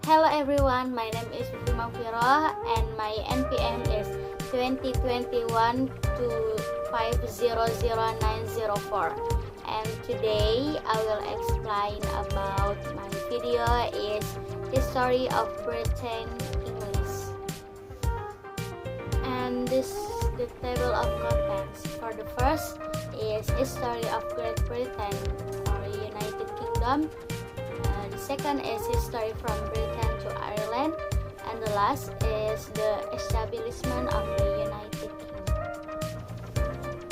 Hello everyone, my name is Vivi Maghfiroh and my NPM is 2021 to 500904. And today I will explain about my video is History of Britain English. And this the table of contents. For the first is History of Great Britain or United Kingdom. The second is History from Britain to Ireland, and the last is the establishment of the United Kingdom.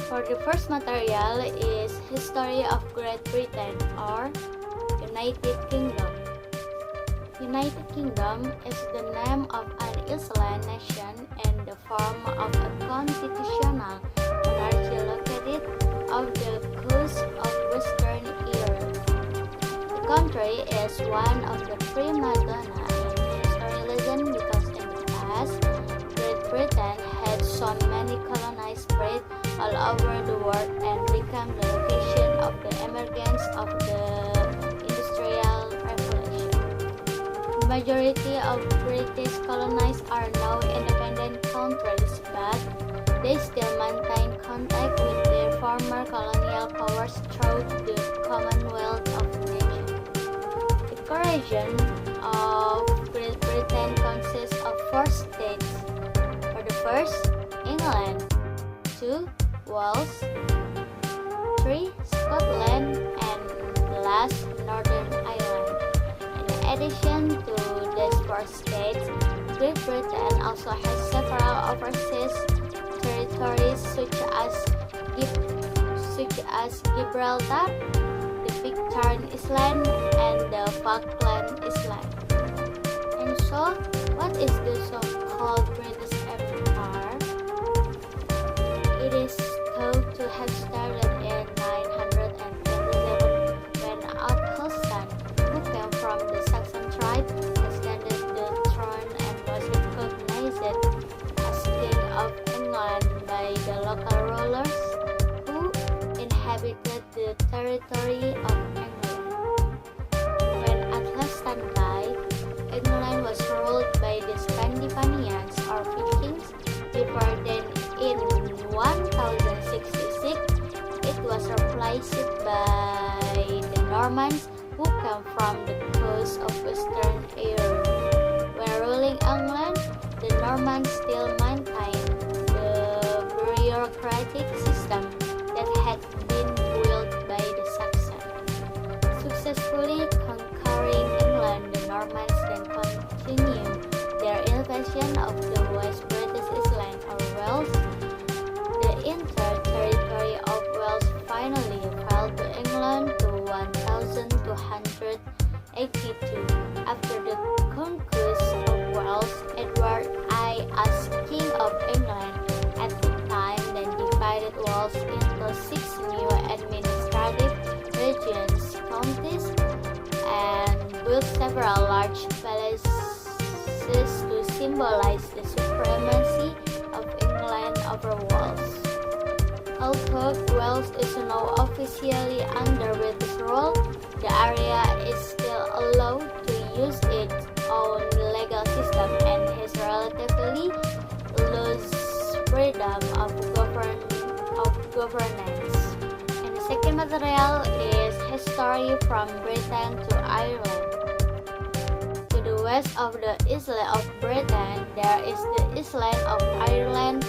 For the first material is History of Great Britain or United Kingdom. United Kingdom is the name of an island nation and the form of a constitutional monarchy located off the coast of Western Europe. The country is one of the prima donna in historicism because in the past, Great Britain had so many colonies spread all over the world and became the location of the emergence of the Industrial Revolution. The majority of British colonies are now independent countries, but they still maintain contact with their former colonial powers through the Commonwealth of Nations. The region of Great Britain consists of 4 states. For the first, England, 2, Wales, 3, Scotland, and the last, Northern Ireland. In addition to these 4 states, Great Britain also has several overseas territories such as Gibraltar, the Pitcairn Island, and the Falkland Island. And so, what is the so-called British Empire? It is thought to have started in 927 when Athelstan, who came from the Saxon tribe, ascended the throne and was recognized as King of England by the local rulers who inhabited the territory of England. When Athelstan died, England was ruled by the Scandinavians or Vikings. Before then, in 1066, it was replaced by the Normans who came from the coast of Western Europe. When ruling England, the Normans still maintained the bureaucratic system that had been built by the Saxons. Successfully conquering England, the Normans then continued their invasion of the West British Island or Wales. The entire territory of Wales finally fell to England to 1282. After the conquest of Wales, Edward I, as King of England at the time, then divided Wales into 6 new administrative regions, counties, and built several large palaces to symbolize the supremacy of England over Wales. Although Wales is now officially under British rule, the area is still allowed to use its own legal system and has relatively loose freedom of governance. And the second material is History from Britain to Ireland. To the west of the island of Britain, there is the island of Ireland,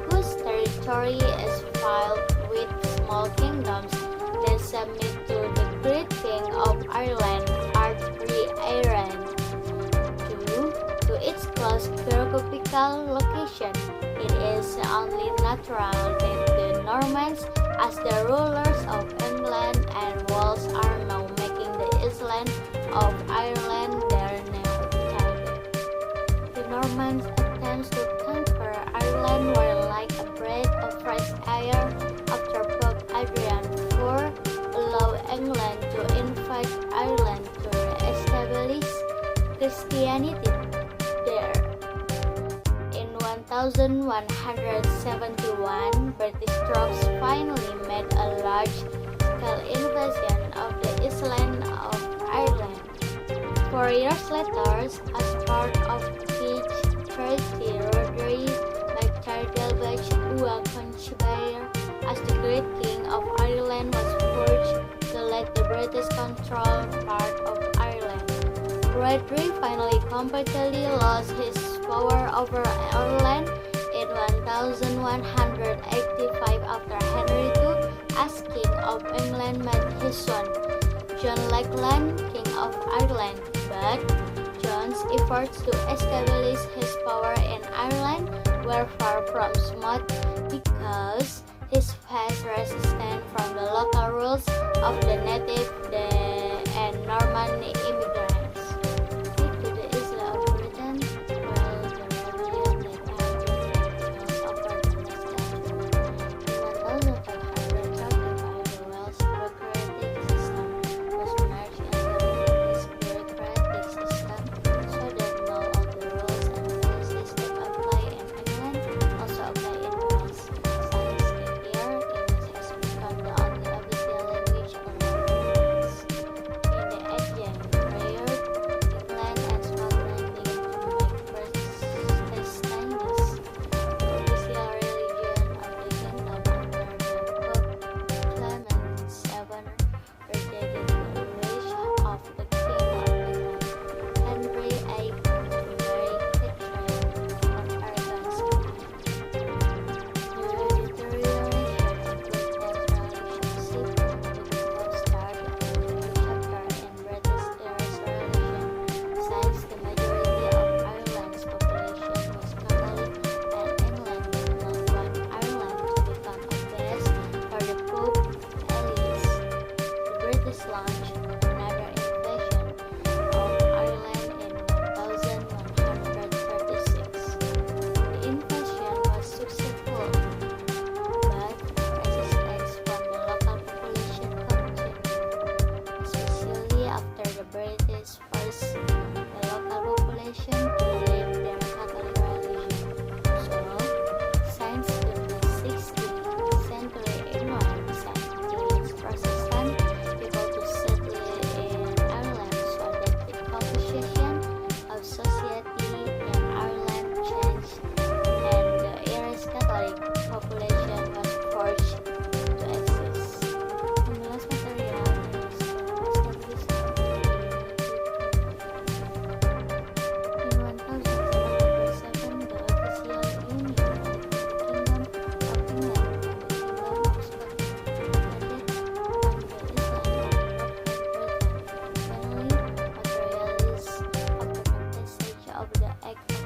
whose territory is filled with small kingdoms that submit to the Great King of Ireland, Arthur Aaron. To its close geographical location, it is only natural that the Normans, as the rulers of England and Wales, are now making the island of Ireland their new target. The Normans' attempts to conquer Ireland were like a breath of fresh air after Pope Adrian IV allowed England to invade Ireland to establish Christianity there. In 1171, British troops finally made a large-scale invasion of the island of Ireland. 4 years later, as part of Peach Treaty, Rodri McTaggart Conchbare as the Great King of Ireland was forged to let the British control part of Ireland. Rodri finally completely lost his power over Ireland in 1185 after Henry II, as King of England, met his son, John Lackland, King of Ireland. But John's efforts to establish his power in Ireland were far from smooth because he faced resistance from the local rules of the native and Norman immigrants. To the east of Britain, while the rebellion that had Britain was over the next century. In 1535, the Welsh bureaucratic system was merged into the British bureaucratic system, so that now all the rules and policies that apply in England also apply in Wales. Since that year, English has become the only official language among Britons. In the ancient period, England and Scotland began to make Protestantism the official religion of the kingdom under the Pope Clement VII, rejected the wish of the King of England, Henry VIII, to marry Catherine of Aragon, Spain. The deterioration of Britain's relationship with the Pope started a new chapter in British restoration, since the majority of Ireland's population was Catholic and England did not want Ireland to become a base for the Pope elites. The British launched another invasion of Ireland in 1136. The invasion was successful, but resistance from the local population continued, especially after the British forced the local population to leave their Catholic religion. So, since the 16th century, England sent its Protestant people to settle in Ireland, so that the composition of society in Ireland changed and the Irish Catholic population was forced to exist. Similar material is established in 1707, the official union between the Kingdom of England and the Kingdom of Scotland ended on the island of Northern Britain. Finally, materialists of the passage of the Act of